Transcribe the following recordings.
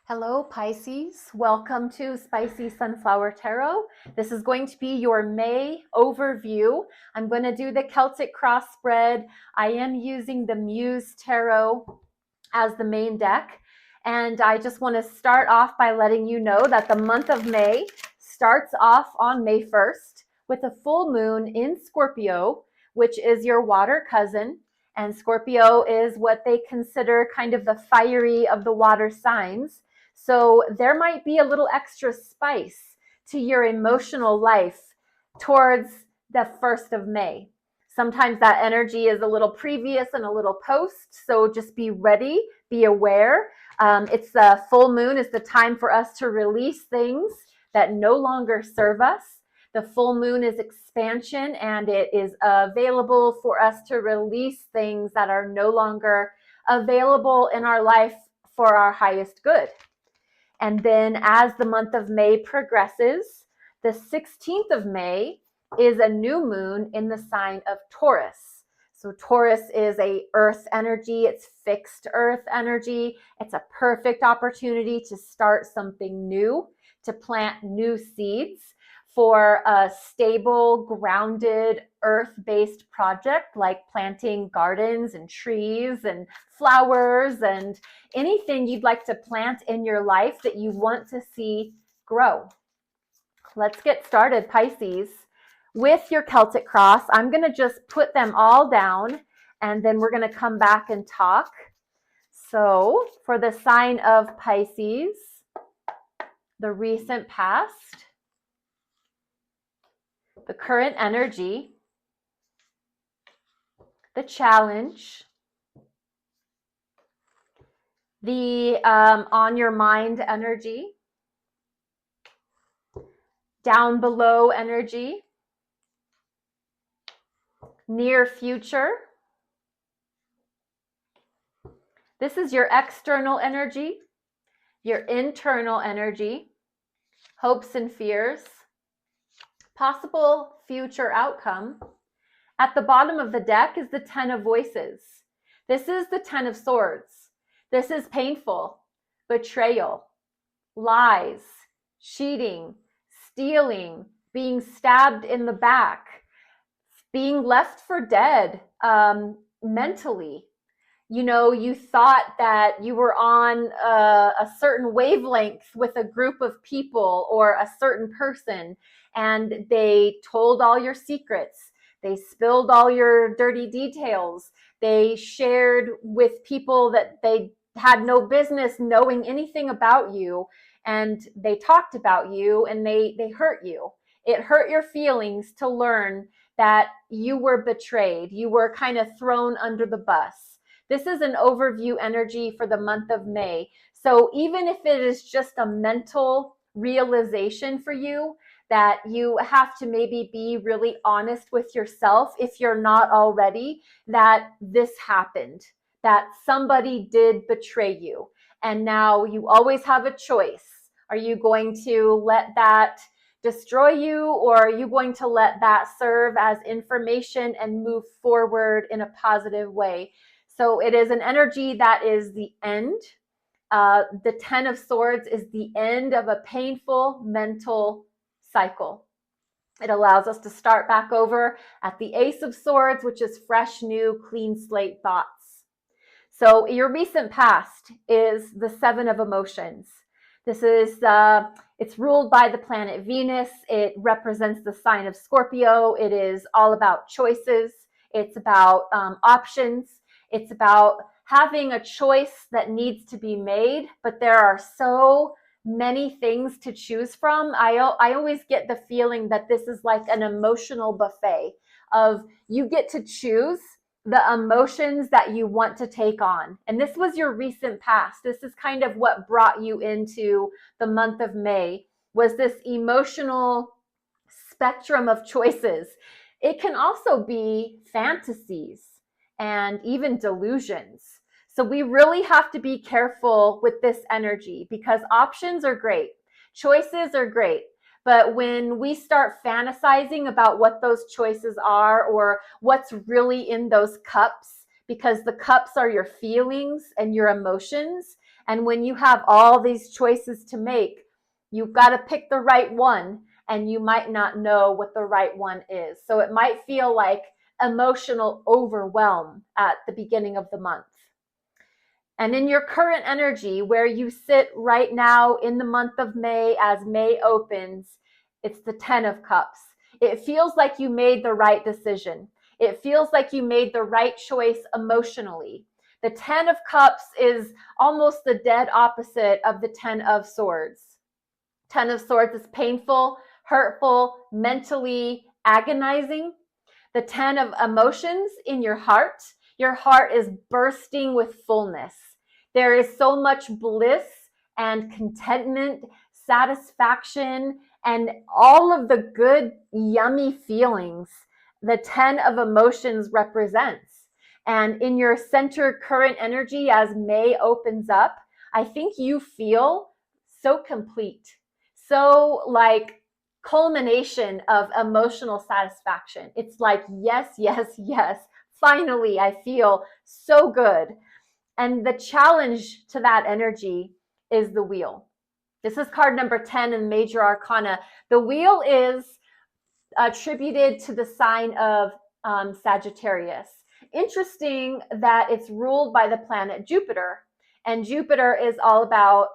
Hello, Pisces. Welcome to Spicy Sunflower Tarot. This is going to be your May overview. I'm going to do the Celtic cross spread. I am using the MUSE Tarot as the main deck. And I just want to start off by letting you know that the month of May starts off on May 1st with a full moon in Scorpio, which is your water cousin. And Scorpio is what they consider kind of the fiery of the water signs. So there might be a little extra spice to your emotional life towards the 1st of May. Sometimes that energy is a little previous and a little post. So just be ready, be aware. It's the full moon is the time for us to release things that no longer serve us. The full moon is expansion, and it is available for us to release things that are no longer available in our life for our highest good. And then as the month of May progresses, the 16th of May is a new moon in the sign of Taurus. So Taurus is a earth energy. It's fixed earth energy. It's a perfect opportunity to start something new, to plant new seeds for a stable, grounded, earth-based project like planting gardens and trees and flowers and anything you'd like to plant in your life that you want to see grow. Let's get started, Pisces. With your Celtic cross, I'm going to just put them all down and then we're going to come back and talk. So for the sign of Pisces, the recent past, the current energy, the challenge, the on your mind energy, down below energy, near future. This is your external energy, your internal energy, hopes and fears, possible future outcome. At the bottom of the deck is the 10 of voices. This is the 10 of swords. This is painful, betrayal, lies, cheating, stealing, being stabbed in the back, being left for dead mentally. You know, you thought that you were on a certain wavelength with a group of people or a certain person, and they told all your secrets. They spilled all your dirty details. They shared with people that they had no business knowing anything about you, and they talked about you and they hurt you. It hurt your feelings to learn that you were betrayed. You were kind of thrown under the bus. This is an overview energy for the month of May. So even if it is just a mental realization for you that you have to maybe be really honest with yourself, if you're not already, that this happened, that somebody did betray you. And now you always have a choice. Are you going to let that destroy you, or are you going to let that serve as information and move forward in a positive way? So it is an energy that is the end. The 10 of swords is the end of a painful mental cycle. It allows us to start back over at the ace of swords, which is fresh, new, clean slate thoughts. So your recent past is the 7 of emotions. This is, it's ruled by the planet Venus. It represents the sign of Scorpio. It is all about choices. It's about options. It's about having a choice that needs to be made, but there are so many things to choose from. I always get the feeling that this is like an emotional buffet of you get to choose the emotions that you want to take on. And this was your recent past. This is kind of what brought you into the month of May, was this emotional spectrum of choices. It can also be fantasies and even delusions. So we really have to be careful with this energy, because options are great, choices are great, but when we start fantasizing about what those choices are or what's really in those cups, because the cups are your feelings and your emotions, And when you have all these choices to make, you've got to pick the right one, and you might not know what the right one is. So it might feel like emotional overwhelm at the beginning of the month. And in your current energy, where you sit right now in the month of May, as May opens, it's the 10 of Cups. It feels like you made the right decision. It feels like you made the right choice emotionally. The 10 of Cups is almost the dead opposite of the 10 of Swords. 10 of Swords is painful, hurtful, mentally agonizing. The 10 of emotions in your heart is bursting with fullness. There is so much bliss and contentment, satisfaction, and all of the good, yummy feelings the 10 of emotions represents. And in your center current energy, as May opens up, I think you feel so complete, so like culmination of emotional satisfaction. It's like, yes, yes, yes. Finally, I feel so good. And the challenge to that energy is the wheel. This is card number 10 in Major Arcana. The wheel is attributed to the sign of Sagittarius. Interesting that it's ruled by the planet Jupiter. And Jupiter is all about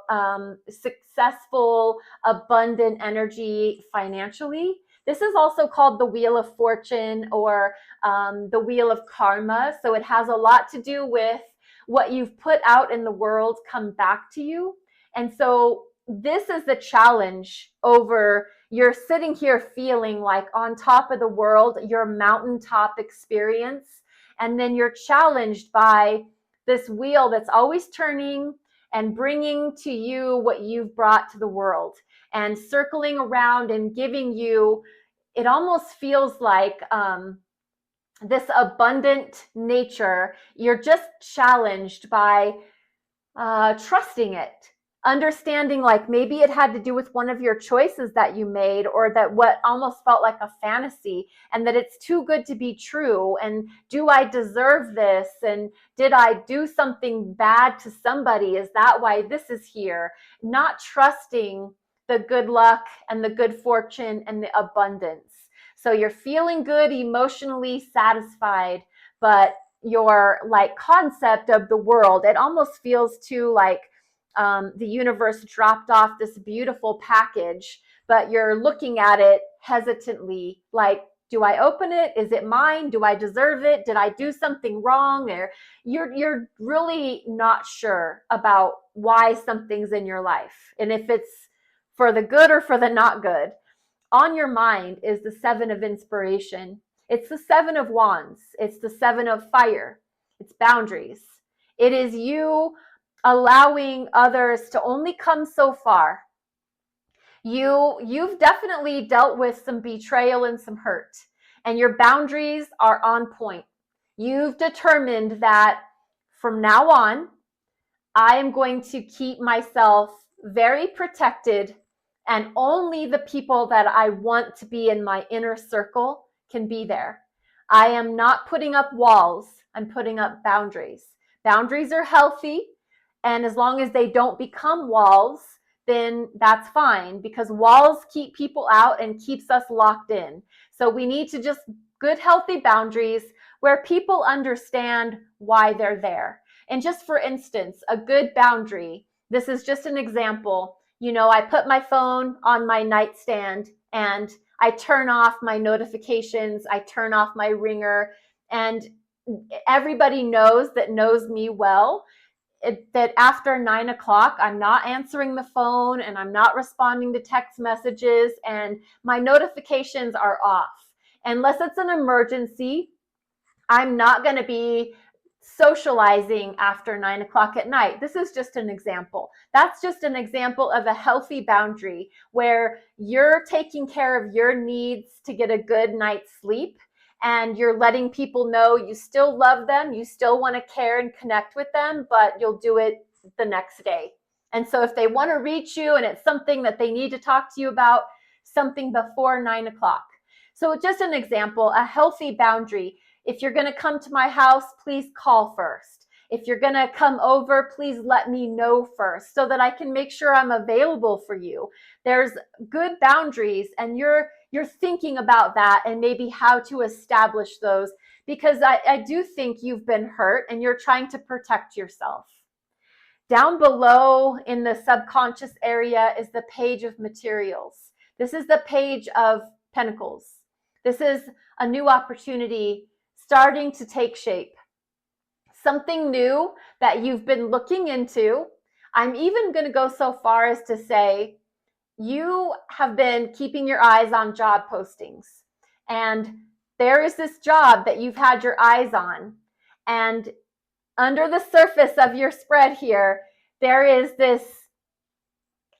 successful, abundant energy financially. This is also called the Wheel of Fortune, or the Wheel of Karma. So it has a lot to do with what you've put out in the world come back to you. And so this is the challenge over, you're sitting here feeling like on top of the world, your mountaintop experience. And then you're challenged by this wheel that's always turning and bringing to you what you've brought to the world, and circling around and giving you, it almost feels like this abundant nature. You're just challenged by trusting it, understanding like maybe it had to do with one of your choices that you made, or that what almost felt like a fantasy, and that it's too good to be true. And do I deserve this? And did I do something bad to somebody? Is that why this is here? Not trusting the good luck and the good fortune and the abundance. So you're feeling good, emotionally satisfied, but your like concept of the world, it almost feels too like the universe dropped off this beautiful package, but you're looking at it hesitantly, like, do I open it? Is it mine? Do I deserve it? Did I do something wrong? Or you're really not sure about why something's in your life, and if it's for the good or for the not good. On your mind is the 7 of Inspiration. It's the 7 of Wands. It's the 7 of Fire. It's boundaries. It is you allowing others to only come so far. You've definitely dealt with some betrayal and some hurt, and your boundaries are on point. You've determined that from now on, I am going to keep myself very protected, and only the people that I want to be in my inner circle can be there. I am not putting up walls. I'm putting up boundaries. Boundaries are healthy, and as long as they don't become walls, then that's fine, because walls keep people out and keeps us locked in. So we need to just good, healthy boundaries where people understand why they're there. And just for instance, a good boundary, this is just an example. You know, I put my phone on my nightstand and I turn off my notifications, I turn off my ringer, and everybody knows me well, that after 9 o'clock, I'm not answering the phone and I'm not responding to text messages, and my notifications are off. Unless it's an emergency, I'm not going to be socializing after 9 o'clock at night. This is just an example. That's just an example of a healthy boundary where you're taking care of your needs to get a good night's sleep, and you're letting people know you still love them, you still want to care and connect with them, but you'll do it the next day. And so if they want to reach you and it's something that they need to talk to you about, something before 9 o'clock. So just an example, a healthy boundary. If you're going to come to my house, please call first. If you're going to come over, please let me know first so that I can make sure I'm available for you. There's good boundaries, and you're thinking about that and maybe how to establish those, because I do think you've been hurt and you're trying to protect yourself. Down below in the subconscious area is the page of materials. This is the page of pentacles. This is a new opportunity starting to take shape. Something new that you've been looking into. I'm even going to go so far as to say you have been keeping your eyes on job postings. And there is this job that you've had your eyes on. And under the surface of your spread here, there is this,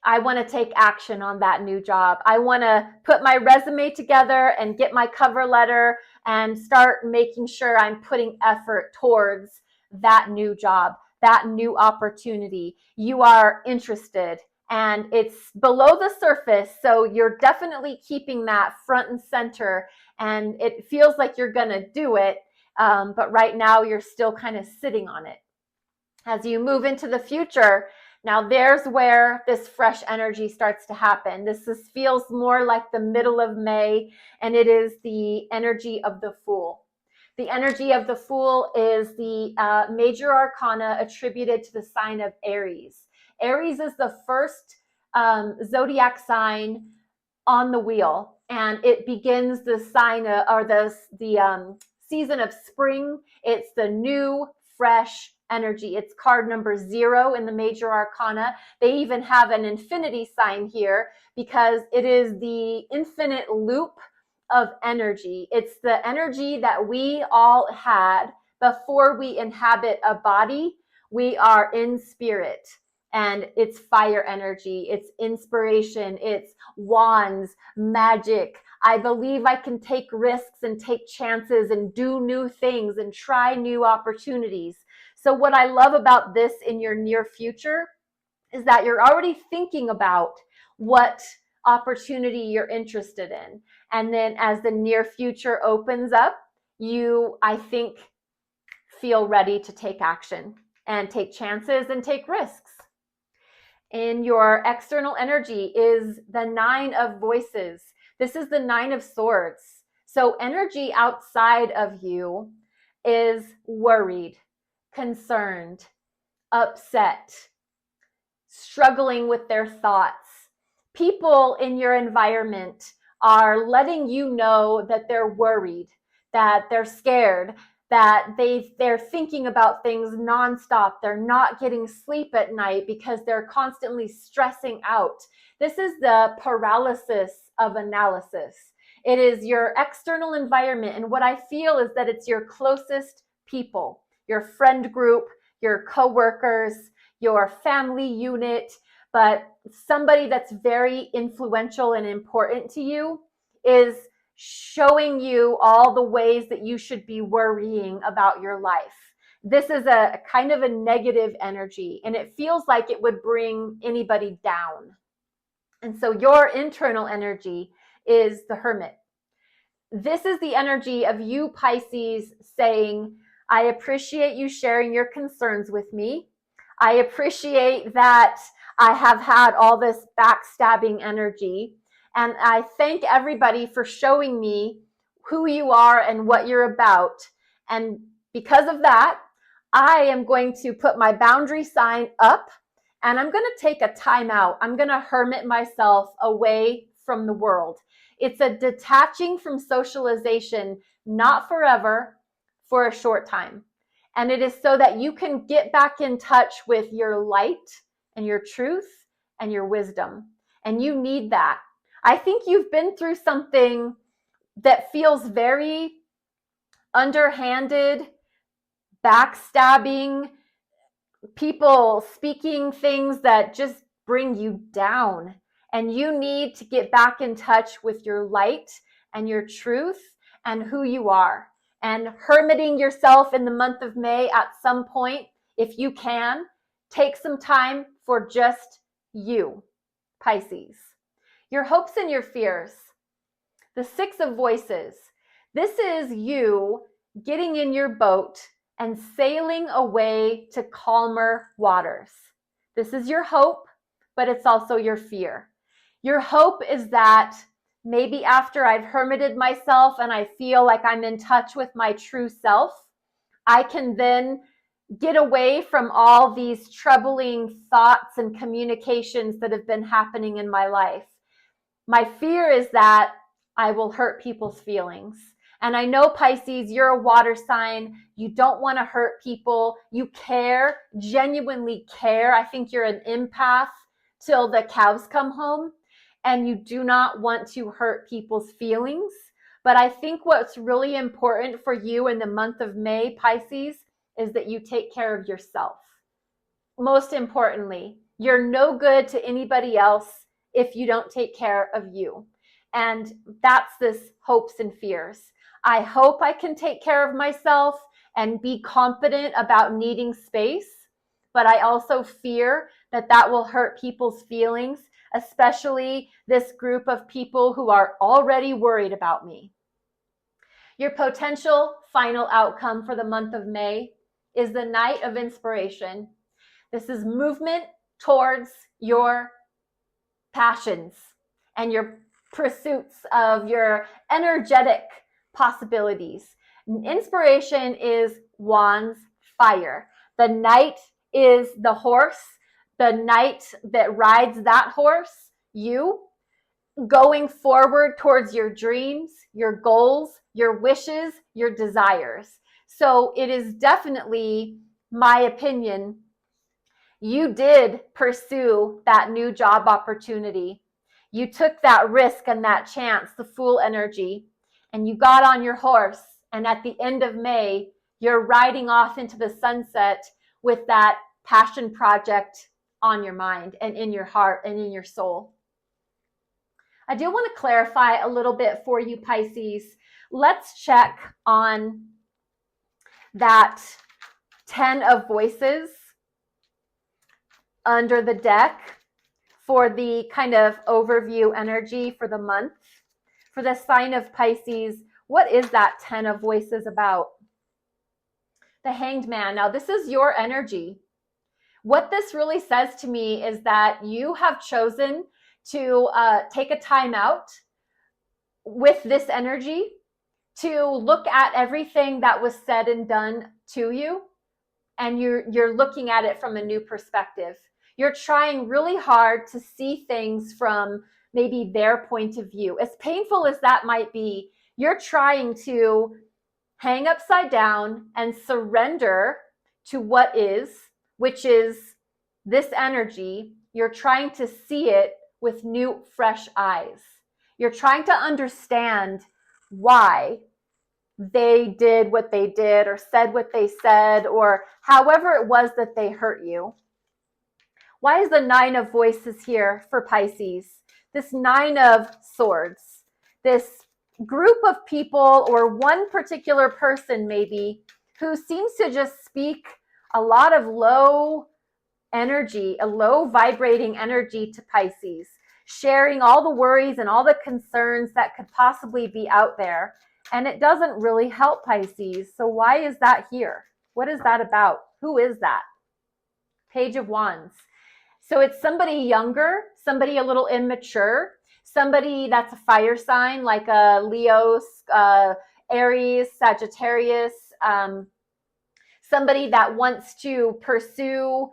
I want to take action on that new job. I want to put my resume together and get my cover letter and start making sure I'm putting effort towards that new job, that new opportunity. You are interested, and it's below the surface, so you're definitely keeping that front and center, and it feels like you're going to do it, but right now you're still kind of sitting on it. As you move into the future, now there's where this fresh energy starts to happen. This feels more like the middle of May, and it is the energy of the Fool. The energy of the Fool is the major arcana attributed to the sign of Aries. Aries is the first zodiac sign on the wheel, and it begins the sign or the season of spring. It's the new, fresh energy. It's card number 0 in the major arcana. They even have an infinity sign here because it is the infinite loop of energy. It's the energy that we all had before we inhabit a body. We are in spirit, and it's fire energy, it's inspiration, it's wands, magic. I believe I can take risks and take chances and do new things and try new opportunities. So what I love about this in your near future is that you're already thinking about what opportunity you're interested in. And then as the near future opens up, you, I think, feel ready to take action and take chances and take risks. In your external energy is the 9 of voices. This is the 9 of swords. So energy outside of you is worried, concerned, upset, struggling with their thoughts. People in your environment are letting you know that they're worried, that they're scared, that they're thinking about things nonstop. They're not getting sleep at night because they're constantly stressing out. This is the paralysis of analysis. It is your external environment, and what I feel is that it's your closest people, your friend group, your coworkers, your family unit, but somebody that's very influential and important to you is showing you all the ways that you should be worrying about your life. This is a kind of a negative energy, and it feels like it would bring anybody down. And so your internal energy is the Hermit. This is the energy of you, Pisces, saying, I appreciate you sharing your concerns with me. I appreciate that I have had all this backstabbing energy. And I thank everybody for showing me who you are and what you're about. And because of that, I am going to put my boundary sign up, and I'm going to take a time out. I'm going to hermit myself away from the world. It's a detaching from socialization, not forever, for a short time. And it is so that you can get back in touch with your light and your truth and your wisdom. And you need that. I think you've been through something that feels very underhanded, backstabbing, people speaking things that just bring you down. And you need to get back in touch with your light and your truth and who you are. And hermiting yourself in the month of May at some point, if you can, take some time for just you, Pisces. Your hopes and your fears. The 6 of voices. This is you getting in your boat and sailing away to calmer waters. This is your hope, but it's also your fear. Your hope is that maybe after I've hermited myself and I feel like I'm in touch with my true self, I can then get away from all these troubling thoughts and communications that have been happening in my life. My fear is that I will hurt people's feelings. And I know, Pisces, you're a water sign. You don't want to hurt people. You care, genuinely care. I think you're an empath till the cows come home. And you do not want to hurt people's feelings. But I think what's really important for you in the month of May, Pisces, is that you take care of yourself. Most importantly, you're no good to anybody else if you don't take care of you. And that's this hopes and fears. I hope I can take care of myself and be confident about needing space, but I also fear that that will hurt people's feelings, especially this group of people who are already worried about me. Your potential final outcome for the month of May is the Knight of Inspiration. This is movement towards your passions and your pursuits of your energetic possibilities. Inspiration is Wands, fire. The Knight is the horse. The Knight that rides that horse, you, going forward towards your dreams, your goals, your wishes, your desires. So it is definitely my opinion. You did pursue that new job opportunity. You took that risk and that chance, the Fool energy, and you got on your horse. And at the end of May, you're riding off into the sunset with that passion project on your mind and in your heart and in your soul. I do want to clarify a little bit for you, Pisces. Let's check on that 10 of Voices under the deck for the kind of overview energy for the month. For the sign of Pisces, what is that 10 of Voices about? The Hanged Man. Now, this is your energy. What this really says to me is that you have chosen to take a time out with this energy to look at everything that was said and done to you, and you're looking at it from a new perspective. You're trying really hard to see things from maybe their point of view. As painful as that might be, you're trying to hang upside down and surrender to what is, which is this energy. You're trying to see it with new, fresh eyes. You're trying to understand why they did what they did or said what they said or however it was that they hurt you. Why is the 9 of Voices here for Pisces? This 9 of Swords, this group of people or one particular person maybe who seems to just speak a lot of low energy, a low vibrating energy to Pisces, sharing all the worries and all the concerns that could possibly be out there. And it doesn't really help Pisces. So why is that here? What is that about? Who is that? Page of Wands. So it's somebody younger, somebody a little immature, somebody that's a fire sign like a Leo, Aries, Sagittarius, somebody that wants to pursue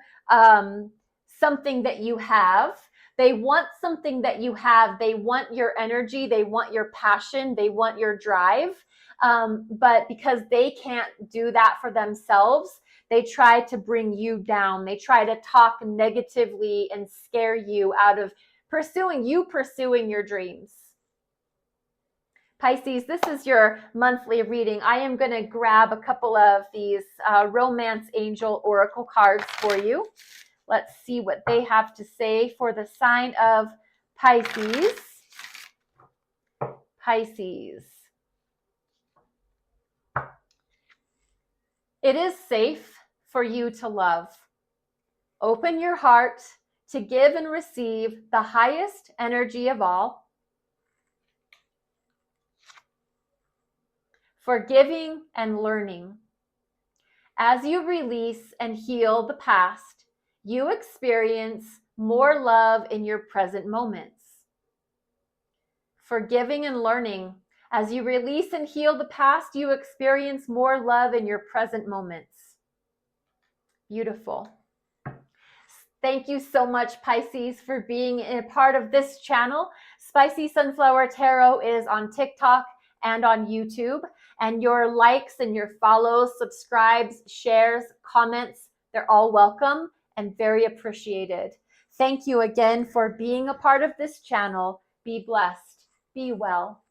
something that you have. They want something that you have. They want your energy. They want your passion. They want your drive. But because they can't do that for themselves, they try to bring you down. They try to talk negatively and scare you out of pursuing your dreams. Pisces, this is your monthly reading. I am going to grab a couple of these Romance Angel Oracle cards for you. Let's see what they have to say for the sign of Pisces. Pisces. It is safe for you to love. Open your heart to give and receive the highest energy of all. Forgiving and learning. As you release and heal the past, you experience more love in your present moments. Forgiving and learning. As you release and heal the past, you experience more love in your present moments. Beautiful. Thank you so much, Pisces, for being a part of this channel. Spicy Sunflower Tarot is on TikTok and on YouTube. And your likes and your follows, subscribes, shares, comments, they're all welcome and very appreciated. Thank you again for being a part of this channel. Be blessed. Be well.